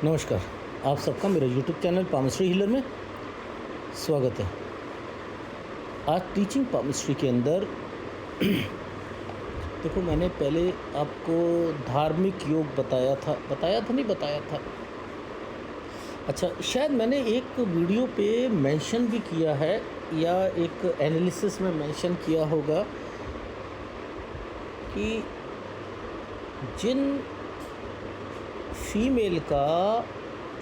नमस्कार। आप सबका मेरे यूट्यूब चैनल पामिस्ट्री हीलर में स्वागत है। आज टीचिंग पामिस्ट्री के अंदर देखो, मैंने पहले आपको धार्मिक योग बताया था। अच्छा, शायद मैंने एक वीडियो पे मेंशन भी किया है या एक एनालिसिस में मेंशन किया होगा कि जिन फीमेल का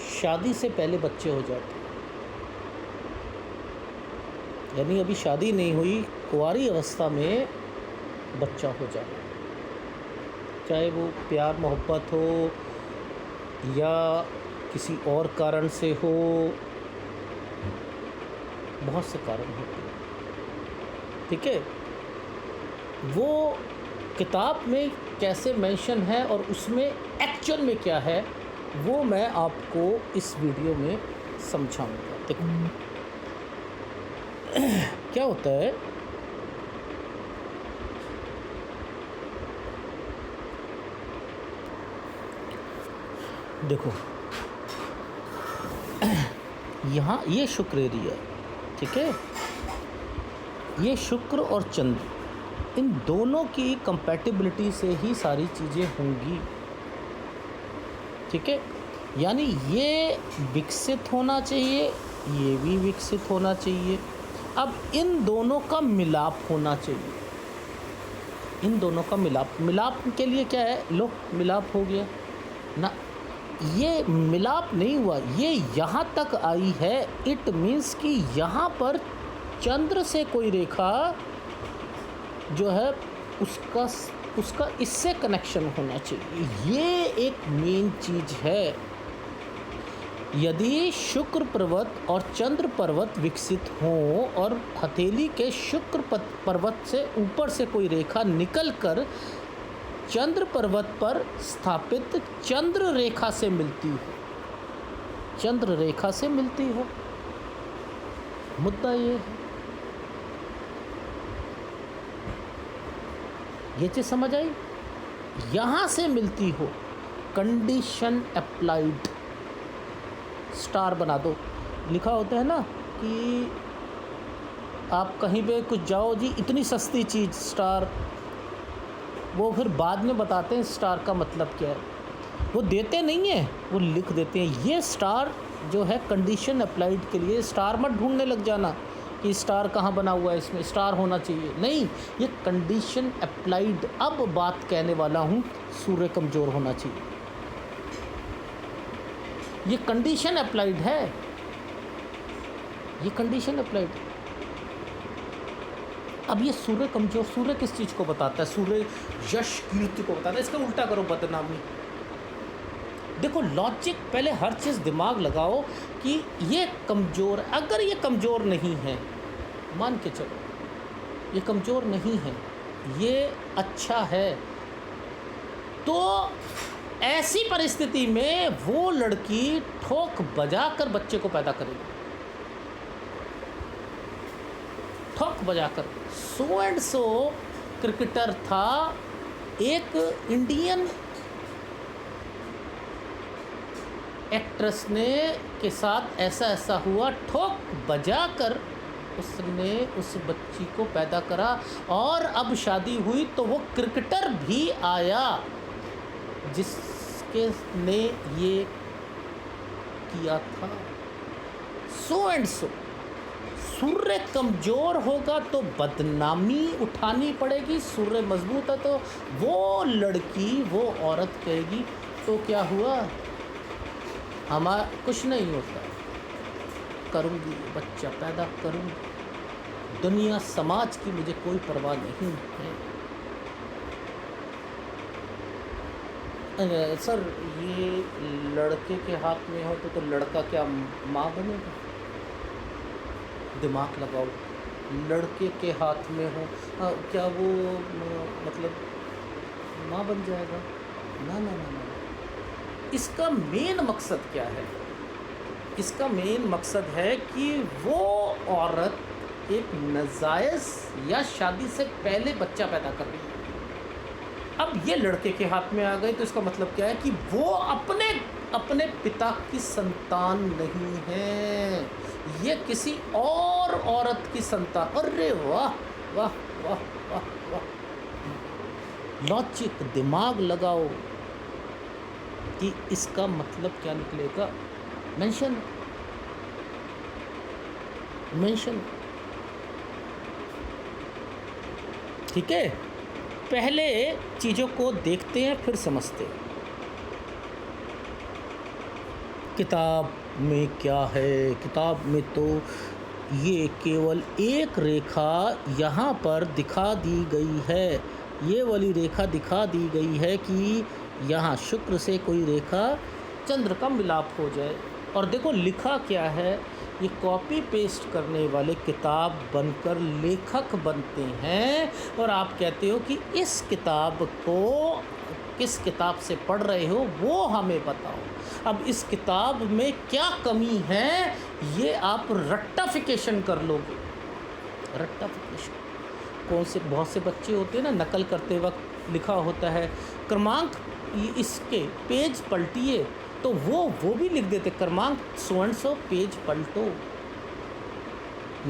शादी से पहले बच्चे हो जाते, यानी अभी शादी नहीं हुई, कुंवारी अवस्था में बच्चा हो जाए, चाहे वो प्यार मोहब्बत हो या किसी और कारण से हो, बहुत से कारण होते हैं। ठीक है, वो किताब में कैसे मेंशन है और उसमें एक्चुअल में क्या है, वो मैं आपको इस वीडियो में समझाऊंगा। देखो क्या होता है, देखो यहाँ ये शुक्र एरिया, ठीक है, ये शुक्र और चंद्र, इन दोनों की कंपैटिबिलिटी से ही सारी चीज़ें होंगी। ठीक है, यानी ये विकसित होना चाहिए, ये भी विकसित होना चाहिए। अब इन दोनों का मिलाप होना चाहिए, इन दोनों का मिलाप के लिए क्या है, लो मिलाप हो गया ना, ये मिलाप नहीं हुआ, ये यहाँ तक आई है। इट मीन्स कि यहाँ पर चंद्र से कोई रेखा जो है उसका इससे कनेक्शन होना चाहिए। ये एक मेन चीज़ है। यदि शुक्र पर्वत और चंद्र पर्वत विकसित हों और हथेली के शुक्र पर्वत से ऊपर से कोई रेखा निकलकर चंद्र पर्वत पर स्थापित चंद्र रेखा से मिलती हो, चंद्र रेखा से मिलती हो, मुद्दा ये है, ये चीज़ समझ आई। यहाँ से मिलती हो, कंडीशन अप्लाइड, स्टार बना दो। लिखा होता है ना कि आप कहीं पे कुछ जाओ जी, इतनी सस्ती चीज़ स्टार, वो फिर बाद में बताते हैं स्टार का मतलब क्या है, वो देते नहीं हैं, वो लिख देते हैं। ये स्टार जो है कंडीशन अप्लाइड के लिए, स्टार मत ढूंढने लग जाना कि स्टार कहाँ बना हुआ है, इसमें स्टार होना चाहिए, नहीं, ये कंडीशन अप्लाइड। अब बात कहने वाला हूँ, सूर्य कमज़ोर होना चाहिए, ये कंडीशन अप्लाइड है, ये कंडीशन अप्लाइड। अब ये सूर्य कमज़ोर, सूर्य किस चीज़ को बताता है, सूर्य यश कीर्ति को बताता है, इसका उल्टा करो, बदनामी। देखो लॉजिक, पहले हर चीज़ दिमाग लगाओ कि ये कमज़ोर, अगर ये कमज़ोर नहीं है, मान के चलो ये कमज़ोर नहीं है, ये अच्छा है, तो ऐसी परिस्थिति में वो लड़की ठोक बजा कर बच्चे को पैदा करेगी, ठोक बजा कर। सो एंड सो क्रिकेटर था, एक इंडियन एक्ट्रेस ने के साथ ऐसा हुआ, ठोक बजा कर उसने उस बच्ची को पैदा करा, और अब शादी हुई तो वो क्रिकेटर भी आया जिसके ने ये किया था। सो एंड सो सूर्य कमज़ोर होगा तो बदनामी उठानी पड़ेगी, सूर्य मजबूत है तो वो लड़की, वो औरत कहेगी तो क्या हुआ, हमारा कुछ नहीं होता, करूँगी, बच्चा पैदा करूँगी, दुनिया समाज की मुझे कोई परवाह नहीं है। सर ये लड़के के हाथ में हो तो लड़का क्या माँ बनेगा, दिमाग लगाओ, लड़के के हाथ में हो क्या वो मतलब माँ बन जाएगा, ना ना ना ना। इसका मेन मकसद क्या है, इसका मेन मकसद है कि वो औरत एक नाजायज़ या शादी से पहले बच्चा पैदा कर रही है, अब ये लड़के के हाथ में आ गए, तो इसका मतलब क्या है कि वो अपने अपने पिता की संतान नहीं है, ये किसी और औरत की संतान। अरे वाह वाह वाह वाह वाह, लॉजिक, दिमाग लगाओ कि इसका मतलब क्या निकलेगा। मेंशन मेंशन ठीक है, पहले चीज़ों को देखते हैं फिर समझते हैं। किताब में क्या है, किताब में तो ये केवल एक रेखा यहाँ पर दिखा दी गई है, ये वाली रेखा दिखा दी गई है कि यहाँ शुक्र से कोई रेखा चंद्र का मिलाप हो जाए। और देखो लिखा क्या है, ये कॉपी पेस्ट करने वाले किताब बनकर लेखक बनते हैं, और आप कहते हो कि इस किताब को किस किताब से पढ़ रहे हो वो हमें बताओ। अब इस किताब में क्या कमी है ये आप रट्टाफिकेशन कर लोगे। रट्टाफिकेशन कौन से, बहुत से बच्चे होते हैं ना, नकल करते वक्त लिखा होता है क्रमांक इसके पेज पलटिए, तो वो भी लिख देते क्रमांक सो पेज पलटो।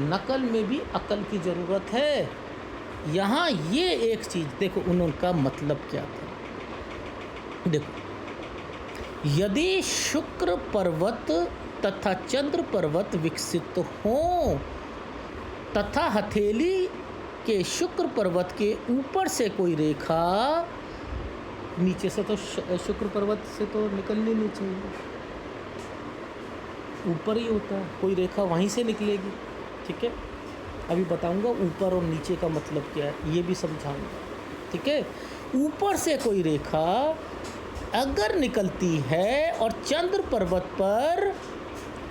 नकल में भी अकल की ज़रूरत है। यहाँ ये एक चीज़ देखो उनका मतलब क्या था। देखो, यदि शुक्र पर्वत तथा चंद्र पर्वत विकसित हों तथा हथेली के शुक्र पर्वत के ऊपर से कोई रेखा, नीचे से तो शुक्र पर्वत से तो निकलनी नहीं चाहिए, ऊपर ही होता है, कोई रेखा वहीं से निकलेगी। ठीक है, अभी बताऊंगा ऊपर और नीचे का मतलब क्या है, ये भी समझाऊंगा। ठीक है, ऊपर से कोई रेखा अगर निकलती है और चंद्र पर्वत पर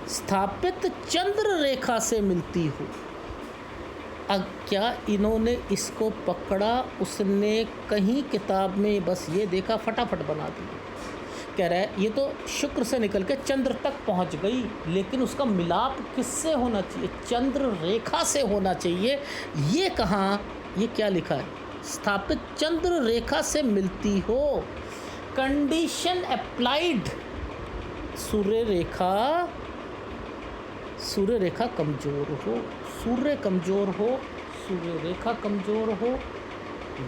स्थापित चंद्र रेखा से मिलती हो, अब क्या इन्होंने इसको पकड़ा, उसने कहीं किताब में बस ये देखा, फटाफट बना दिया। कह रहा है ये तो शुक्र से निकल के चंद्र तक पहुंच गई, लेकिन उसका मिलाप किससे होना चाहिए, चंद्र रेखा से होना चाहिए। ये कहाँ, ये क्या लिखा है, स्थापित चंद्र रेखा से मिलती हो, कंडीशन अप्लाइड, सूर्य रेखा कमज़ोर हो, सूर्य कमज़ोर हो, सूर्य रेखा कमज़ोर हो,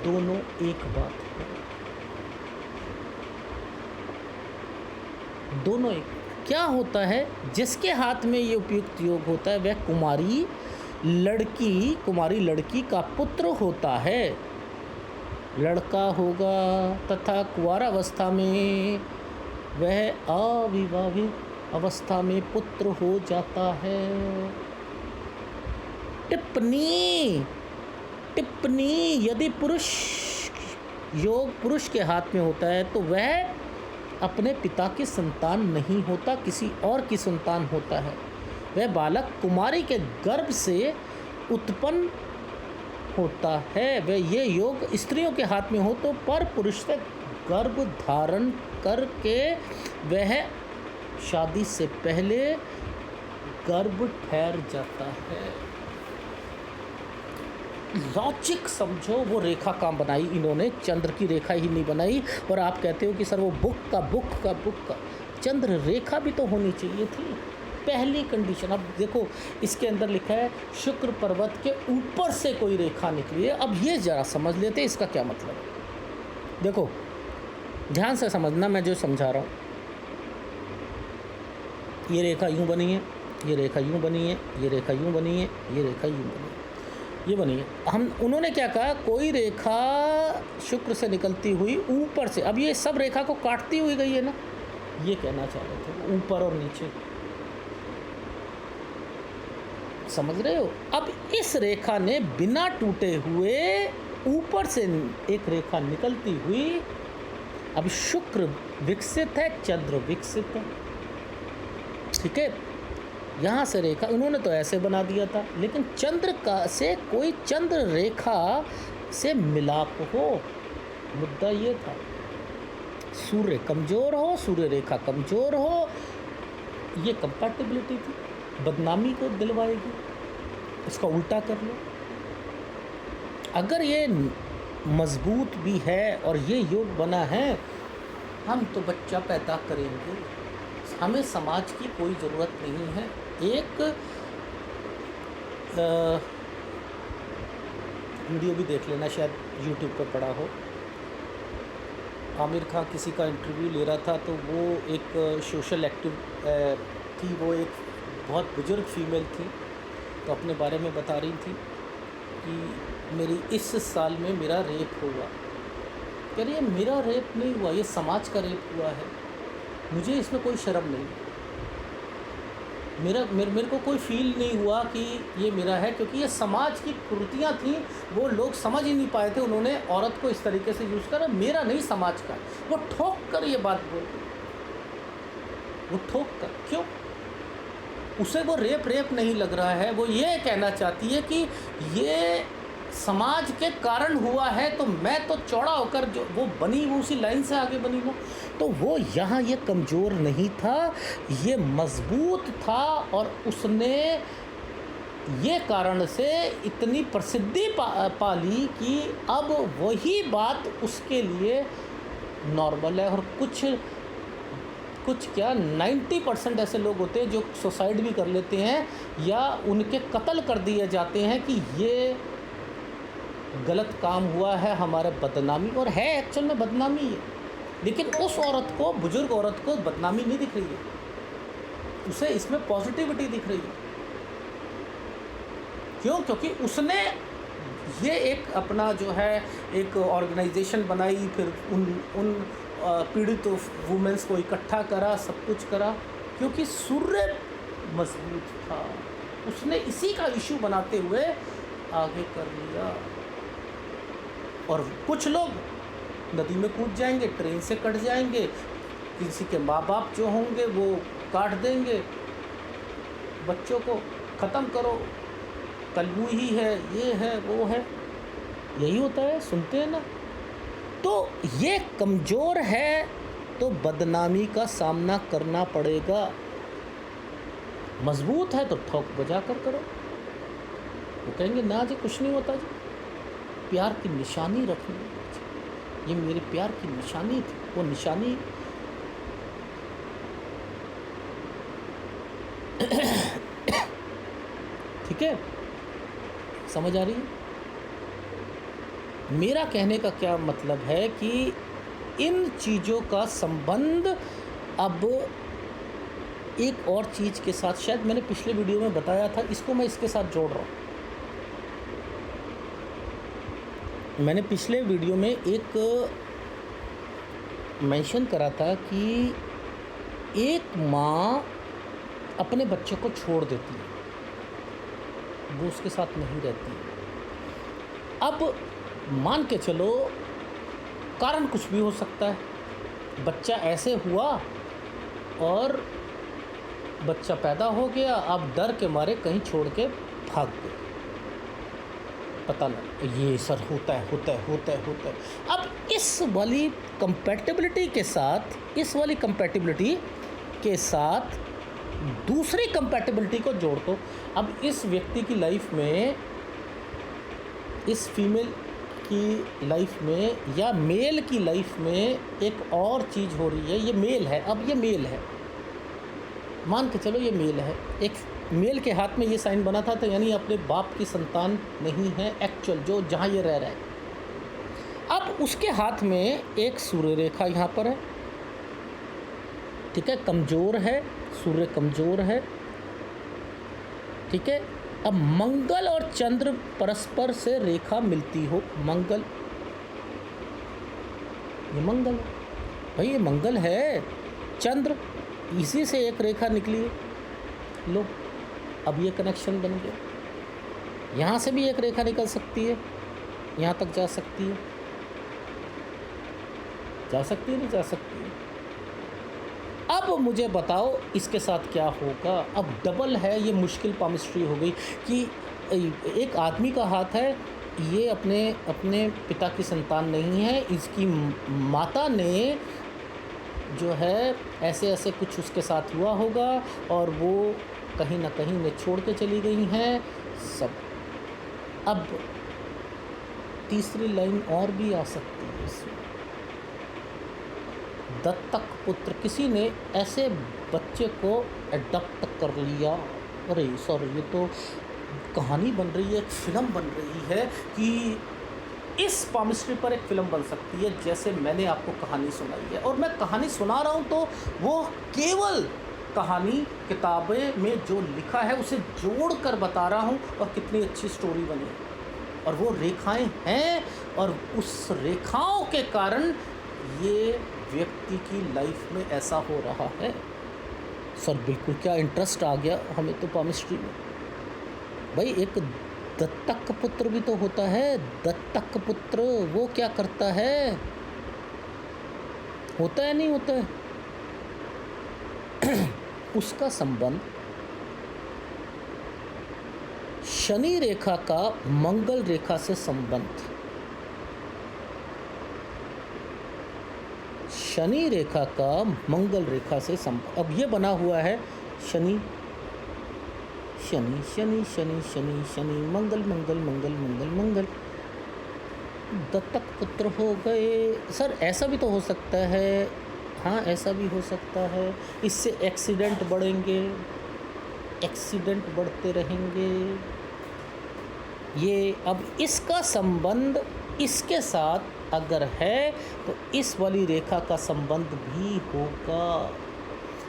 दोनों एक बात है, दोनों एक। क्या होता है, जिसके हाथ में ये उपयुक्त योग होता है वह कुमारी लड़की का पुत्र होता है, लड़का होगा, तथा कुंवारावस्था में वह अविवाहित अवस्था में पुत्र हो जाता है। टिप्पणी, यदि पुरुष योग पुरुष के हाथ में होता है तो वह अपने पिता की संतान नहीं होता, किसी और की संतान होता है। वह बालक कुमारी के गर्भ से उत्पन्न होता है। वह ये योग स्त्रियों के हाथ में हो तो पर पुरुष से गर्भ धारण करके वह शादी से पहले गर्भ ठहर जाता है। लॉजिक समझो, वो रेखा काम बनाई इन्होंने, चंद्र की रेखा ही नहीं बनाई। और आप कहते हो कि सर वो बुक का चंद्र रेखा भी तो होनी चाहिए थी, पहली कंडीशन। अब देखो इसके अंदर लिखा है शुक्र पर्वत के ऊपर से कोई रेखा निकली है। अब ये ज़रा समझ लेते इसका क्या मतलब है। देखो ध्यान से समझना, मैं जो समझा रहा हूँ। ये रेखा यूँ बनी है, ये रेखा यूँ बनी है, ये रेखा यूँ बनी है, ये रेखा यूँ बनी है, ये बनी है। उन्होंने क्या कहा, कोई रेखा शुक्र से निकलती हुई ऊपर से, अब ये सब रेखा को काटती हुई गई है ना, ये कहना चाह रहे थे, ऊपर और नीचे, समझ रहे हो। अब इस रेखा ने बिना टूटे हुए ऊपर से एक रेखा निकलती हुई, अब शुक्र विकसित है, चंद्र विकसित है, ठीक है। यहाँ से रेखा उन्होंने तो ऐसे बना दिया था, लेकिन चंद्र का से कोई चंद्र रेखा से मिलाप हो, मुद्दा ये था। सूर्य कमज़ोर हो, सूर्य रेखा कमज़ोर हो, ये कंपैटिबिलिटी थी, बदनामी को दिलवाएगी। इसका उल्टा कर लो, अगर ये मजबूत भी है और ये योग बना है, हम तो बच्चा पैदा करेंगे, हमें समाज की कोई ज़रूरत नहीं है। एक वीडियो भी देख लेना, शायद यूट्यूब पर पड़ा हो। आमिर खान किसी का इंटरव्यू ले रहा था, तो वो एक सोशल एक्टिव थी, वो एक बहुत बुजुर्ग फीमेल थी, तो अपने बारे में बता रही थी कि मेरी इस साल में मेरा रेप हुआ। कह रही है मेरा रेप नहीं हुआ, ये समाज का रेप हुआ है, मुझे इसमें कोई शर्म नहीं, मेरे को कोई फील नहीं हुआ कि ये मेरा है, क्योंकि ये समाज की कुरीतियाँ थीं, वो लोग समझ ही नहीं पाए थे, उन्होंने औरत को इस तरीके से यूज़ करा, मेरा नहीं समाज का। वो ठोक कर ये बात बोलती, वो ठोक कर, क्यों? उसे वो रेप नहीं लग रहा है, वो ये कहना चाहती है कि ये समाज के कारण हुआ है, तो मैं तो चौड़ा होकर जो वो बनी, वो उसी लाइन से आगे बनी ना। तो वो यहाँ ये कमज़ोर नहीं था, ये मजबूत था, और उसने ये कारण से इतनी प्रसिद्धि पाली कि अब वही बात उसके लिए नॉर्मल है। और कुछ क्या 90% ऐसे लोग होते हैं जो सुसाइड भी कर लेते हैं या उनके कत्ल कर दिए जाते हैं कि ये गलत काम हुआ है, हमारे बदनामी, और है एक्चुअल में बदनामी है। लेकिन उस औरत को, बुजुर्ग औरत को बदनामी नहीं दिख रही है, उसे इसमें पॉजिटिविटी दिख रही है। क्यों? क्योंकि उसने ये एक अपना जो है एक ऑर्गेनाइजेशन बनाई, फिर उन पीड़ित वुमेन्स को इकट्ठा करा, सब कुछ करा, क्योंकि सूर्य मजबूत था, उसने इसी का इशू बनाते हुए आगे कर लिया। और कुछ लोग नदी में कूद जाएंगे, ट्रेन से कट जाएंगे, किसी के माँ बाप जो होंगे वो काट देंगे, बच्चों को ख़त्म करो, कलबू ही है, ये है, वो है, यही होता है, सुनते हैं ना। तो ये कमज़ोर है तो बदनामी का सामना करना पड़ेगा, मजबूत है तो ठोक बजा कर करो। वो कहेंगे ना जी कुछ नहीं होता जी, प्यार की निशानी रखनी, ये मेरे प्यार की निशानी थी, वो निशानी ठीक है, समझ आ रही है? मेरा कहने का क्या मतलब है कि इन चीज़ों का संबंध अब एक और चीज़ के साथ, शायद मैंने पिछले वीडियो में बताया था, इसको मैं इसके साथ जोड़ रहा हूँ। मैंने पिछले वीडियो में एक मेंशन करा था कि एक माँ अपने बच्चे को छोड़ देती है, वो उसके साथ नहीं रहती है। अब मान के चलो कारण कुछ भी हो सकता है, बच्चा ऐसे हुआ और बच्चा पैदा हो गया, अब डर के मारे कहीं छोड़ के भाग गए, पता नहीं, ये सर होता है। अब इस वाली कंपैटिबिलिटी के साथ दूसरी कंपैटिबिलिटी को जोड़ दो। अब इस व्यक्ति की लाइफ में, इस फीमेल की लाइफ में या मेल की लाइफ में एक और चीज़ हो रही है। ये मेल है, अब ये मेल है, मान के चलो ये मेल है, एक मेल के हाथ में ये साइन बना था, तो यानी अपने बाप की संतान नहीं है एक्चुअल, जो जहाँ ये रह रहा है। अब उसके हाथ में एक सूर्य रेखा यहाँ पर है, ठीक है, कमज़ोर है, सूर्य कमज़ोर है, ठीक है। अब मंगल और चंद्र परस्पर से रेखा मिलती हो, मंगल, ये मंगल भाई, ये मंगल है, चंद्र, इसी से एक रेखा निकली है, लो अब ये कनेक्शन बन गया। यहाँ से भी एक रेखा निकल सकती है, यहाँ तक जा सकती है, नहीं जा सकती है। अब मुझे बताओ इसके साथ क्या होगा। अब डबल है, ये मुश्किल पामिस्ट्री हो गई कि एक आदमी का हाथ है, ये अपने पिता की संतान नहीं है, इसकी माता ने जो है ऐसे कुछ उसके साथ हुआ होगा और वो कहीं ना कहीं ने छोड़ के चली गई हैं सब। अब तीसरी लाइन और भी आ सकती है इसमें। दत्तक पुत्र, किसी ने ऐसे बच्चे को एडॉप्ट कर लिया। अरे सॉरी, ये तो कहानी बन रही है, एक फिल्म बन रही है कि इस पामिस्ट्री पर एक फ़िल्म बन सकती है, जैसे मैंने आपको कहानी सुनाई है। और मैं कहानी सुना रहा हूँ तो वो केवल कहानी किताबें में जो लिखा है उसे जोड़ कर बता रहा हूँ, और कितनी अच्छी स्टोरी बनी। और वो रेखाएं हैं, और उस रेखाओं के कारण ये व्यक्ति की लाइफ में ऐसा हो रहा है। सर बिल्कुल, क्या इंटरेस्ट आ गया हमें तो पामिस्ट्री में। भाई एक दत्तक पुत्र भी तो होता है। दत्तक पुत्र वो क्या करता है, होता है नहीं होता है? उसका संबंध शनि रेखा का मंगल रेखा से संबंध, शनि रेखा का मंगल रेखा से संबंध। अब ये बना हुआ है शनि शनि शनि शनि शनि शनि मंगल मंगल मंगल मंगल मंगल, दत्तक पुत्र हो गए। सर ऐसा भी तो हो सकता है, हाँ ऐसा भी हो सकता है। इससे एक्सीडेंट बढ़ेंगे, एक्सीडेंट बढ़ते रहेंगे। ये अब इसका संबंध इसके साथ अगर है तो इस वाली रेखा का संबंध भी होगा,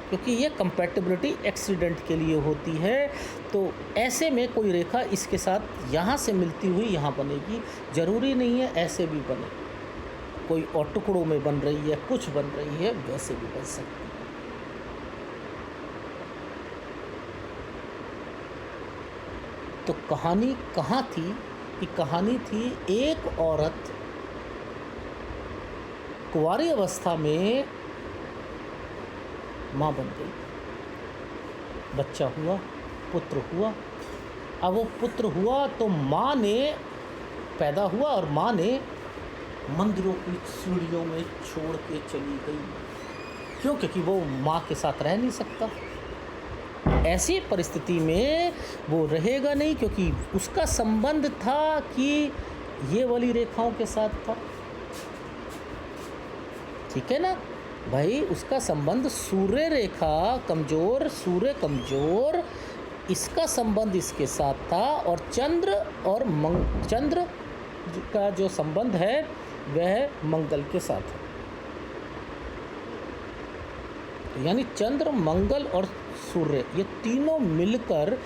क्योंकि ये कंपैटिबिलिटी एक्सीडेंट के लिए होती है। तो ऐसे में कोई रेखा इसके साथ यहाँ से मिलती हुई यहाँ बनेगी, ज़रूरी नहीं है ऐसे भी बने, कोई और टुकड़ों में बन रही है, कुछ बन रही है, वैसे भी बन सकती है। तो कहानी कहाँ थी कि कहानी थी एक औरत कुंवारी अवस्था में माँ बन गई, बच्चा हुआ, पुत्र हुआ। अब वो पुत्र हुआ तो माँ ने पैदा हुआ, और माँ ने मंदिरों की सीढ़ियों में छोड़ के चली गई। क्यों? क्योंकि वो माँ के साथ रह नहीं सकता। ऐसी परिस्थिति में वो रहेगा नहीं, क्योंकि उसका संबंध था कि ये वाली रेखाओं के साथ था। ठीक है ना भाई, उसका संबंध सूर्य रेखा कमज़ोर, सूर्य कमज़ोर, इसका संबंध इसके साथ था। और चंद्र और चंद्र का जो संबंध है वह मंगल के साथ है। यानी चंद्र, मंगल और सूर्य, ये तीनों मिलकर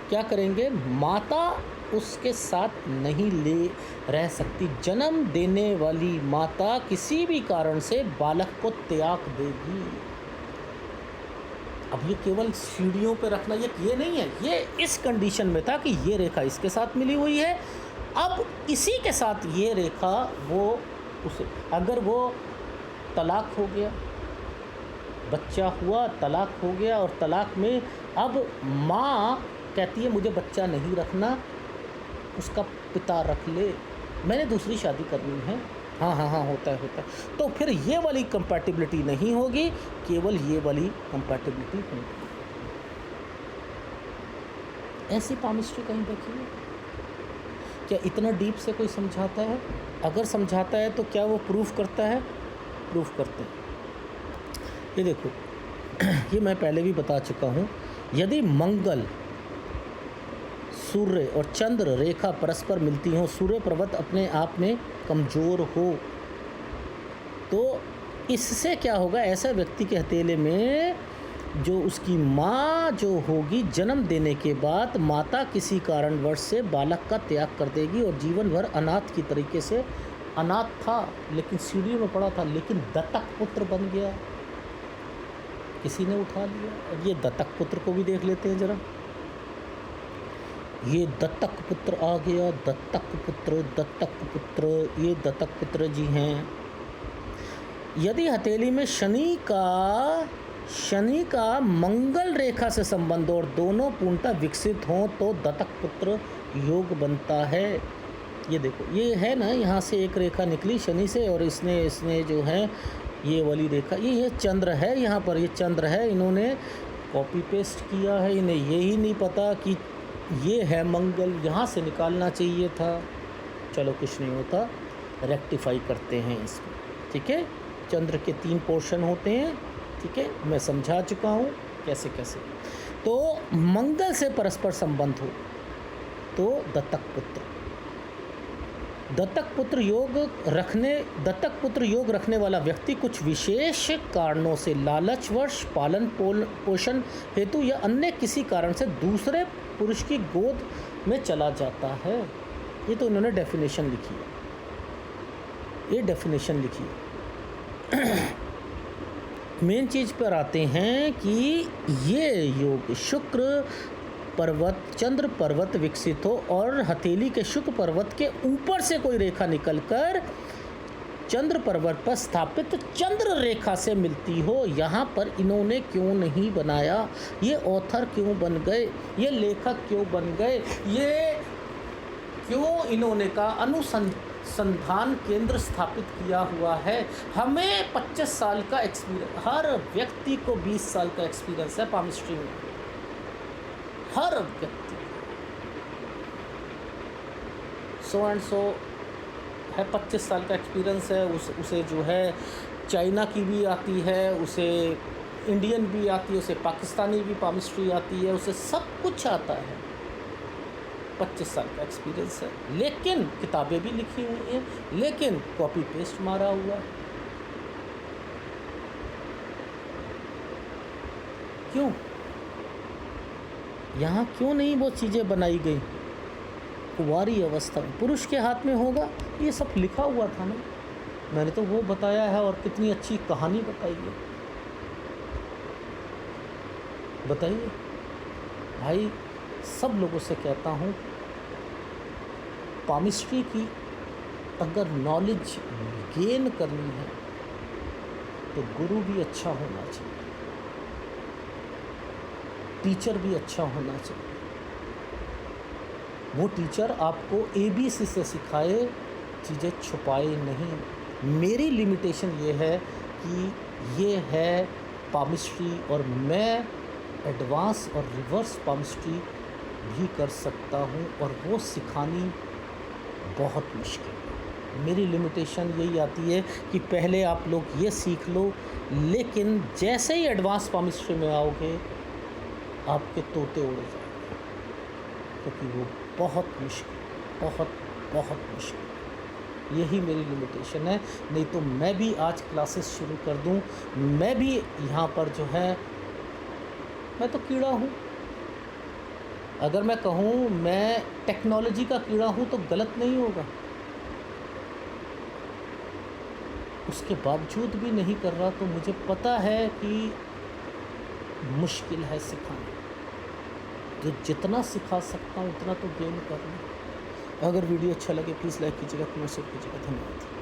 क्या करेंगे, माता उसके साथ नहीं ले रह सकती। जन्म देने वाली माता किसी भी कारण से बालक को त्याग देगी। अब ये केवल सीढ़ियों पे रखना ये नहीं है, ये इस कंडीशन में था कि ये रेखा इसके साथ मिली हुई है। अब इसी के साथ ये रेखा वो उसे, अगर वो तलाक हो गया, बच्चा हुआ, तलाक हो गया, और तलाक में अब माँ कहती है मुझे बच्चा नहीं रखना, उसका पिता रख ले, मैंने दूसरी शादी करनी है। हाँ हाँ हाँ, होता है। तो फिर ये वाली कंपैटिबिलिटी नहीं होगी, केवल ये वाली कंपैटिबिलिटी होगी। ऐसी पामिस्ट्री कहीं देखी है क्या? इतना डीप से कोई समझाता है? अगर समझाता है तो क्या वो प्रूफ करता है? प्रूफ करते हैं। ये देखो, ये मैं पहले भी बता चुका हूँ, यदि मंगल, सूर्य और चंद्र रेखा परस्पर मिलती हो, सूर्य पर्वत अपने आप में कमज़ोर हो, तो इससे क्या होगा, ऐसा व्यक्ति के हथेले में जो उसकी माँ जो होगी, जन्म देने के बाद माता किसी कारणवश से बालक का त्याग कर देगी और जीवन भर अनाथ की तरीके से, अनाथ था लेकिन सीढ़ियों में पड़ा था, लेकिन दत्तक पुत्र बन गया, किसी ने उठा लिया। अब ये दत्तक पुत्र को भी देख लेते हैं ज़रा। ये दत्तक पुत्र आ गया, दत्तक पुत्र, ये दत्तक पुत्र जी हैं। यदि हथेली में शनि का मंगल रेखा से संबंध और दोनों पूर्णतः विकसित हों तो दत्तक पुत्र योग बनता है। ये देखो, ये है ना, यहाँ से एक रेखा निकली शनि से, और इसने जो है ये वाली रेखा, ये चंद्र है, यहाँ पर ये चंद्र है, इन्होंने कॉपी पेस्ट किया है। इन्हें यही नहीं पता कि ये है मंगल, यहाँ से निकालना चाहिए था, चलो कुछ नहीं होता, रेक्टिफाई करते हैं इसको, ठीक है। चंद्र के 3 पोर्शन होते हैं, ठीक है, मैं समझा चुका हूँ कैसे कैसे। तो मंगल से परस्पर संबंध हो तो दत्तक पुत्र योग रखने वाला व्यक्ति कुछ विशेष कारणों से लालचवश पालन पोषण हेतु या अन्य किसी कारण से दूसरे पुरुष की गोद में चला जाता है। ये तो इन्होंने डेफिनेशन लिखी है, ये डेफिनेशन लिखी है। मेन चीज़ पर आते हैं कि ये योग शुक्र पर्वत चंद्र पर्वत विकसित हो और हथेली के शुक्र पर्वत के ऊपर से कोई रेखा निकलकर चंद्र पर्वत पर स्थापित चंद्र रेखा से मिलती हो। यहाँ पर इन्होंने क्यों नहीं बनाया, ये ऑथर क्यों बन गए, ये लेखक क्यों बन गए, ये क्यों इन्होंने का अनुसंधान केंद्र स्थापित किया हुआ है। हमें 25 साल का एक्सपीरियंस, हर व्यक्ति को 20 साल का एक्सपीरियंस है पामिस्ट्री में, हर व्यक्ति सो है, 25 साल का एक्सपीरियंस है। उसे जो है चाइना की भी आती है, उसे इंडियन भी आती है, उसे पाकिस्तानी भी पामिस्ट्री आती है, उसे सब कुछ आता है। 25 साल का एक्सपीरियंस है, लेकिन किताबें भी लिखी हुई हैं, लेकिन कॉपी पेस्ट मारा हुआ है। क्यों? यहाँ क्यों नहीं वो चीज़ें बनाई गई? कुंवारी अवस्था में पुरुष के हाथ में होगा, ये सब लिखा हुआ था ना, मैंने तो वो बताया है, और कितनी अच्छी कहानी बताई है। बताइए भाई, सब लोगों से कहता हूँ, पामिस्ट्री की अगर नॉलेज गेन करनी है तो गुरु भी अच्छा होना चाहिए, टीचर भी अच्छा होना चाहिए। वो टीचर आपको ABC से सिखाए, चीज़ें छुपाए नहीं। मेरी लिमिटेशन ये है कि ये है पामिस्ट्री, और मैं एडवांस और रिवर्स पामिस्ट्री भी कर सकता हूँ, और वो सिखानी बहुत मुश्किल है। मेरी लिमिटेशन यही आती है कि पहले आप लोग ये सीख लो, लेकिन जैसे ही एडवांस पामिस्ट्री में आओगे आपके तोते उड़ जाएंगे, क्योंकि वो बहुत मुश्किल। यही मेरी लिमिटेशन है। नहीं तो मैं भी आज क्लासेस शुरू कर दूं, मैं भी यहाँ पर जो है, मैं तो कीड़ा हूँ। अगर मैं कहूँ मैं टेक्नोलॉजी का कीड़ा हूँ तो गलत नहीं होगा। उसके बावजूद भी नहीं कर रहा, तो मुझे पता है कि मुश्किल है सिखाना। जो जितना सिखा सकता हूँ उतना तो गेन कर लूँ। अगर वीडियो अच्छा लगे प्लीज़ लाइक कीजिएगा, कमेंट शेयर कीजिएगा। धन्यवाद।